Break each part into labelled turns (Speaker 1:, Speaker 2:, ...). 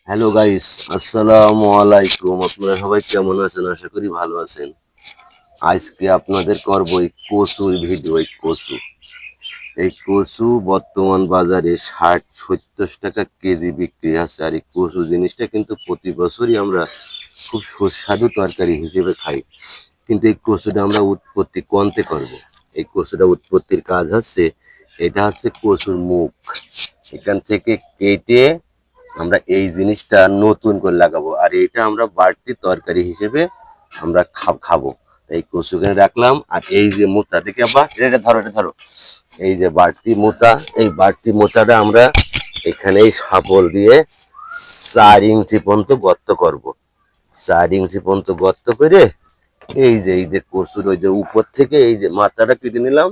Speaker 1: Hello guys, আসসালামু আলাইকুম। আপনারা সবাই কেমন আছেন? আশা করি ভালো আছেন। আজকে আপনাদের করব এই কচুর ভিডিও। এই কচু বর্তমান বাজারে 60-70 টাকা কেজি বিক্রি আছে। আর এই কচু জিনিসটা কিন্তু প্রতি বছরই আমরা খুব সুস্বাদু তরকারি হিসেবে খাই। কিন্তু এই কচুটা আমরা উৎপত্তি কোনতে করব। এই কচুটা উৎপত্তির কাজ হচ্ছে, এটা হচ্ছে কচুর মুখ। এখান থেকে কেটে আমরা এই জিনিসটা নতুন করে লাগাবো, আর এটা আমরা বাড়তি তরকারি হিসেবে আমরা খাবো। এই কচুখানে রাখলাম, আর এই যে মোটা দেখে আবার এটা ধরো, এই যে বাড়তি মোটা, এই বাড়তি মোটাটা আমরা এখানে এই শাবল দিয়ে 4 ইঞ্চি পর্যন্ত গর্ত করব। 4 ইঞ্চি পর্যন্ত গর্ত করে এই যে কচুর ওই যে উপর থেকে এই যে মাথাটা কেটে নিলাম,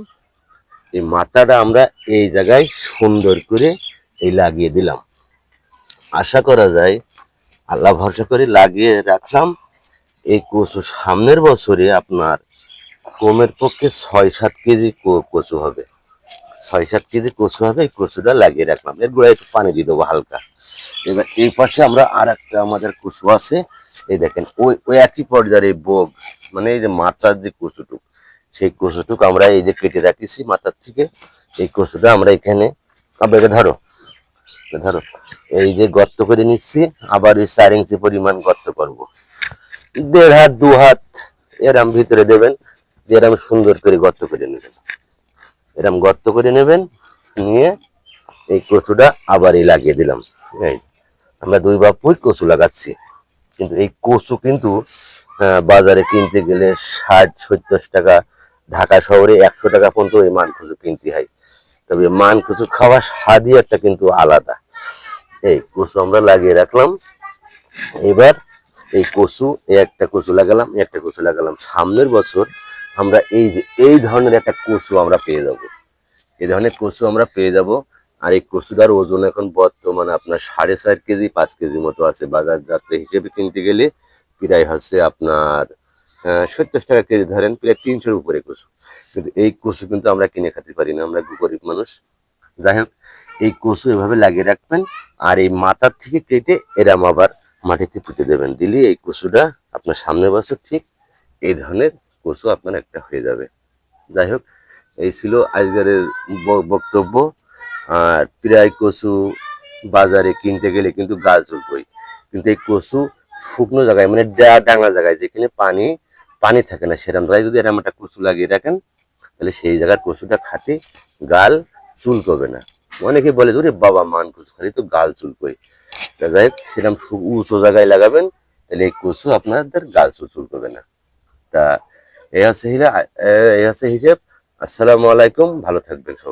Speaker 1: এই মাথাটা আমরা এই জায়গায় সুন্দর করে এই লাগিয়ে দিলাম। আশা করা যায়, আল্লাহ ভরসা করে লাগিয়ে রাখলাম। এই কচু সামনের বছরে আপনার কমের পক্ষে 6-7 কেজি কচু হবে। 6-7 কেজি কচু হবে। এই কচুটা লাগিয়ে রাখলাম, এর গোড়ায় একটু পানি দিয়ে দেবো হালকা। এবার এই পাশে আমরা আর একটা আমাদের কচু আছে। এই দেখেন, ওই ওই একই পর্যায়ে এই বোগ, মানে এই যে মাথার যে কচুটুক, সেই কচুটুক আমরা এই যে কেটে রাখিছি মাথার থেকে। এই কচুটা আমরা এখানে আবার ধরো এই যে গর্ত করে নিচ্ছি। আবার ওই 4 ইঞ্চি পরিমাণ গর্ত করব, 1.5 হাত 2 হাত এরম ভিতরে দেবেন। এরম সুন্দর করে গর্ত করে নেবেন, এরম গর্ত করে নেবেন। নিয়ে এই কচুটা আবার এই লাগিয়ে দিলাম। এই আমরা 2 বাপুই কচু লাগাচ্ছি। কিন্তু এই কচু কিন্তু বাজারে কিনতে গেলে 60-70 টাকা, ঢাকা শহরে 100 টাকা পর্যন্ত এই মান কচু কিনতে হয়। তবে মান কচু খাওয়ার স্বাদই একটা কিন্তু আলাদা। এই কচু আমরা লাগিয়ে রাখলাম। এবার এই কচু, একটা কচু লাগালাম, একটা কচু লাগালাম। সামনের বছর আমরা এই ধরনের একটা কচু আমরা পেয়ে যাব। এই ধরনের কচু আমরা পেয়ে যাব। আর এই কচুটার ওজন এখন বর্তমানে আপনার 4.5 কেজি 5 কেজি মতো আছে। বাজার যাত্রা হিসেবে কিনতে গেলে প্রায় হচ্ছে আপনার 70 টাকা কেজি, ধরেন প্রায় 300-র উপরে কচু। কিন্তু এই কচু কিন্তু আমরা কিনে খেতে পারি না, আমরা গরিব মানুষ। যাই হোক, এই কচু এভাবে লাগিয়ে রাখবেন। আর এই মাথার থেকে কেটে এরাম আবার মাটিতে পুঁতে দেবেন। দিলে এই কচুটা আপনার সামনের বছর ঠিক এই ধরনের কচু আপনার একটা হয়ে যাবে। যাই হোক, এই ছিল আজকের বক্তব্য। আর প্রায় কচু বাজারে কিনতে গেলে কিন্তু গাছ ঝুলবই। কিন্তু এই কচু শুকনো জায়গায়, মানে ডাঙা জায়গায়, যেখানে পানি পানি থাকে না, সেরকম জায়গায় যদি এরকম একটা কচু লাগিয়ে রাখেন, তাহলে সেই জায়গার কচুটা খাতে গাল চুলকবে না। অনেকে বলে ওরে বাবা, মান কচু খালি তো গাল চুলকোয়। তা যাই হোক, সেরকম উঁচু জায়গায় লাগাবেন, তাহলে এই কচু আপনাদের গাল চুলকবে না। তা এই হচ্ছে হিসাব। আসসালামু আলাইকুম, ভালো থাকবেন সবাই।